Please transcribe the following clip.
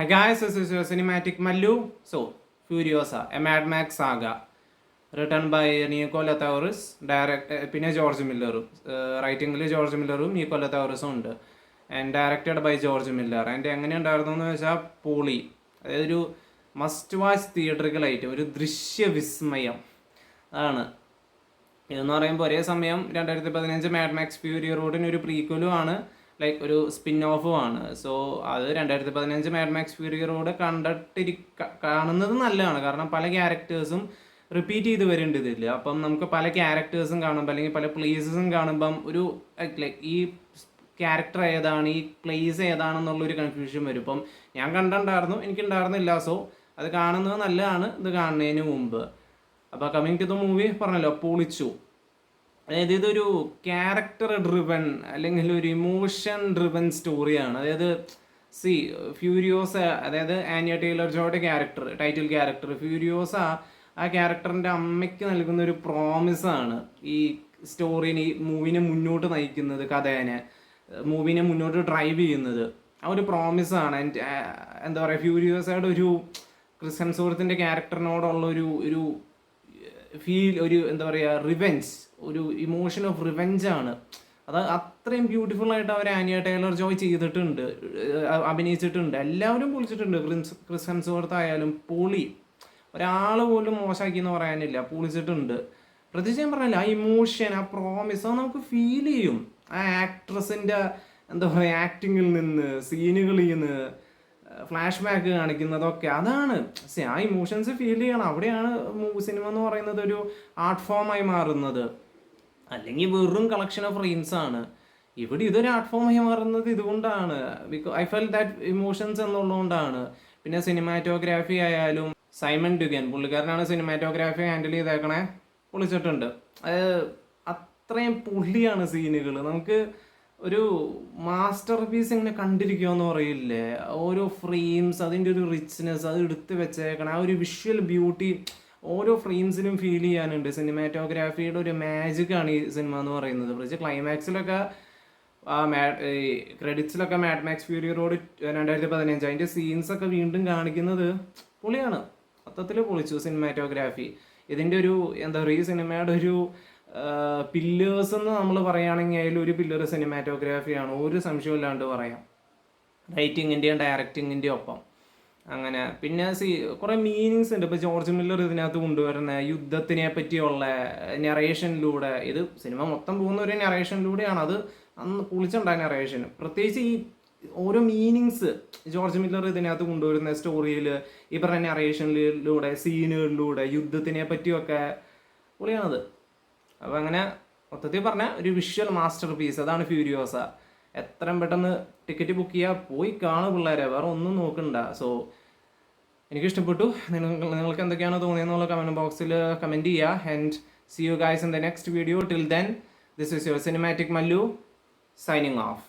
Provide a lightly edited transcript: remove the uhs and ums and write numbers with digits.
Hi guys, this is your cinematic Mallu. So, Furiosa, a Mad Max saga, written by Nico Latauris, പിന്നെ George മില്ലറും റൈറ്റിംഗിൽ George മില്ലറും Nico ലത്തൗറിസും ഉണ്ട് and directed by George Miller. And എങ്ങനെ ഉണ്ടായിരുന്നു എന്ന് വെച്ചാൽ പൊളി, അതായത് ഒരു മസ്റ്റ് വാച്ച് തിയേറ്ററിക്കലായിട്ട് ഒരു ദൃശ്യവിസ്മയം ആണ് ഇതെന്ന് പറയുമ്പോൾ. ഒരേ സമയം 2015 മാഡ് മാക്സ് ഫ്യൂരി റോഡിന് ഒരു പ്രീക്വലും ആണ്, ലൈക്ക് ഒരു സ്പിൻ ഓഫും ആണ്. സോ അത് 2015 മാഡ് മാക്സ് ഫ്യൂരി റോഡ് കാണുന്നത് നല്ലതാണ്, കാരണം പല ക്യാരക്ടേഴ്സും റിപ്പീറ്റ് ചെയ്ത് വരുന്നുണ്ട് ഇതിൽ. അപ്പം നമുക്ക് പല ക്യാരക്ടേഴ്സും കാണുമ്പോൾ അല്ലെങ്കിൽ പല പ്ലേസസും കാണുമ്പം ഒരു ലൈക്ക് ഈ ക്യാരക്ടർ ഏതാണ്, ഈ പ്ലേസ് ഏതാണെന്നുള്ളൊരു കൺഫ്യൂഷൻ വരും. ഇപ്പം ഞാൻ കണ്ടിട്ടുണ്ടായിരുന്നു, എനിക്കുണ്ടായിരുന്നില്ല. സോ അത് കാണുന്നത് നല്ലതാണ് ഇത് കാണുന്നതിന് മുമ്പ്. അപ്പോൾ കമ്മിങ് ടു ദ മൂവി പറഞ്ഞല്ലോ, പൊളിച്ചു. അതായത് ഇതൊരു ക്യാരക്ടർ ഡ്രിവൻ അല്ലെങ്കിൽ ഒരു ഇമോഷൻ ഡ്രിവൻ സ്റ്റോറിയാണ്. അതായത് ഫ്യൂരിയോസ, അതായത് ആനിയ ടെയ്ലർ ജോയുടെ ക്യാരക്ടർ, ടൈറ്റിൽ ക്യാരക്ടർ ഫ്യൂരിയോസ, ആ ക്യാരക്ടറിൻ്റെ അമ്മയ്ക്ക് നൽകുന്ന ഒരു പ്രോമിസാണ് ഈ സ്റ്റോറിനെ, ഈ മൂവിനെ മുന്നോട്ട് നയിക്കുന്നത്, കഥേനെ മൂവിനെ മുന്നോട്ട് ഡ്രൈവ് ചെയ്യുന്നത്. ആ ഒരു പ്രോമിസാണ്. എന്താ പറയുക, ഫ്യൂരിയോസയുടെ ഒരു ക്രിസ് ഹെംസ്വർത്തിൻ്റെ ക്യാരക്ടറിനോടുള്ള ഒരു ഫീൽ, ഒരു എന്താ പറയുക, റിവെഞ്ച്, ഒരു ഇമോഷൻ ഓഫ് റിവെഞ്ചാണ്. അത് അത്രയും ബ്യൂട്ടിഫുൾ ആയിട്ട് അവർ ആനിയ ടൈലർ ജോയ് ചെയ്തിട്ടുണ്ട്, അഭിനയിച്ചിട്ടുണ്ട്. എല്ലാവരും പൊളിച്ചിട്ടുണ്ട്. ക്രിസ് ഹെംസ്വർത്ത് ആയാലും പൊളി, ഒരാൾ പോലും മോശമാക്കി എന്ന് പറയാനില്ല, പൊളിച്ചിട്ടുണ്ട്. പ്രത്യേകിച്ച് ഞാൻ പറഞ്ഞില്ല, ആ ഇമോഷൻ, ആ പ്രോമിസ്, അത് നമുക്ക് ഫീൽ ചെയ്യും. ആ ആക്ട്രസിൻ്റെ എന്താ പറയുക, ആക്ടിങ്ങിൽ നിന്ന്, സീനുകളിൽ നിന്ന്, ഫ്ലാഷ് ബാക്ക് കാണിക്കുന്നതൊക്കെ, അതാണ് ആ ഇമോഷൻസ് ഫീൽ ചെയ്യണം. അവിടെയാണ് സിനിമ എന്ന് പറയുന്നത് ഒരു ആർട്ട് ഫോമായി മാറുന്നത്. അല്ലെങ്കിൽ വെറും കളക്ഷൻ ഓഫ് റീംസ് ആണ്. ഇവിടെ ഇതൊരു ആർട്ട് ഫോമായി മാറുന്നത് ഇതുകൊണ്ടാണ്. ഐ ഫെൽ ദാറ്റ് ഇമോഷൻസ് എന്നുള്ളതുകൊണ്ടാണ്. പിന്നെ സിനിമാറ്റോഗ്രാഫി ആയാലും സൈമൺ ഡ്യുഗൻ, പുള്ളിക്കാരനാണ് സിനിമാറ്റോഗ്രാഫി ഹാൻഡിൽ ചെയ്തേക്കണേ, പൊളിച്ചിട്ടുണ്ട്. അത് അത്രയും പൊള്ളിയാണ് സീനുകൾ. നമുക്ക് ഒരു മാസ്റ്റർ പീസ് ഇങ്ങനെ കണ്ടിരിക്കുമെന്ന് പറയില്ലേ, ഓരോ ഫ്രെയിംസ്, അതിൻ്റെ ഒരു റിച്ച്നെസ്, അത് എടുത്ത് വെച്ചേക്കണം, ആ ഒരു വിഷ്വൽ ബ്യൂട്ടി ഓരോ ഫ്രെയിംസിലും ഫീൽ ചെയ്യാനുണ്ട്. സിനിമാറ്റോഗ്രാഫിയുടെ ഒരു മാജിക്കാണ് ഈ സിനിമ എന്ന് പറയുന്നത്. പ്രത്യേകിച്ച് ക്ലൈമാക്സിലൊക്കെ, ക്രെഡിറ്റ്സിലൊക്കെ മാഡ് മാക്സ് ഫ്യൂരി റോഡ് 2015 അതിൻ്റെ സീൻസൊക്കെ വീണ്ടും കാണിക്കുന്നത് പൊളിയാണ്. മൊത്തത്തിൽ പൊളിച്ചു സിനിമാറ്റോഗ്രാഫി. ഇതിൻ്റെ ഒരു എന്താ പറയുക, ഈ സിനിമയുടെ ഒരു പില്ലേഴ്സ് എന്ന് നമ്മൾ പറയുകയാണെങ്കിൽ അതിലൊരു പില്ലർ സിനിമാറ്റോഗ്രാഫിയാണ്, ഒരു സംശയമില്ലാണ്ട് പറയാം. റൈറ്റിങ്ങിൻ്റെയും ഡയറക്റ്റിങ്ങിൻ്റെയും ഒപ്പം അങ്ങനെ. പിന്നെ കുറേ മീനിങ്സ് ഉണ്ട്. ഇപ്പോൾ ജോർജ് മില്ലർ ഇതിനകത്ത് കൊണ്ടുവരുന്ന യുദ്ധത്തിനെ പറ്റിയുള്ള നെറേഷനിലൂടെ, ഇത് സിനിമ മൊത്തം പോകുന്ന ഒരു നെറേഷനിലൂടെയാണ്. അത് അന്ന് പൊളിച്ചുണ്ടായ നെറേഷൻ. പ്രത്യേകിച്ച് ഈ ഓരോ മീനിങ്സ് ജോർജ് മില്ലർ ഇതിനകത്ത് കൊണ്ടുവരുന്ന സ്റ്റോറിയിൽ, ഈ പറഞ്ഞ നറേഷനിലൂടെ, സീനുകളിലൂടെ, യുദ്ധത്തിനെ പറ്റിയൊക്കെ പൊളിയാണത്. അപ്പോൾ അങ്ങനെ മൊത്തത്തിൽ പറഞ്ഞാൽ ഒരു വിഷ്വൽ മാസ്റ്റർ പീസ്, അതാണ് ഫ്യൂരിയോസ. എത്രയും പെട്ടെന്ന് ടിക്കറ്റ് ബുക്ക് ചെയ്യുക, പോയി കാണും പിള്ളേരെ, വേറെ ഒന്നും നോക്കണ്ട. സോ എനിക്കിഷ്ടപ്പെട്ടു. നിങ്ങൾക്ക് എന്തൊക്കെയാണ് തോന്നിയെന്നുള്ള കമൻറ്റ് ബോക്സിൽ കമൻറ്റ് ചെയ്യുക. And see you guys in the next video. Till then, this is your cinematic Mallu signing of.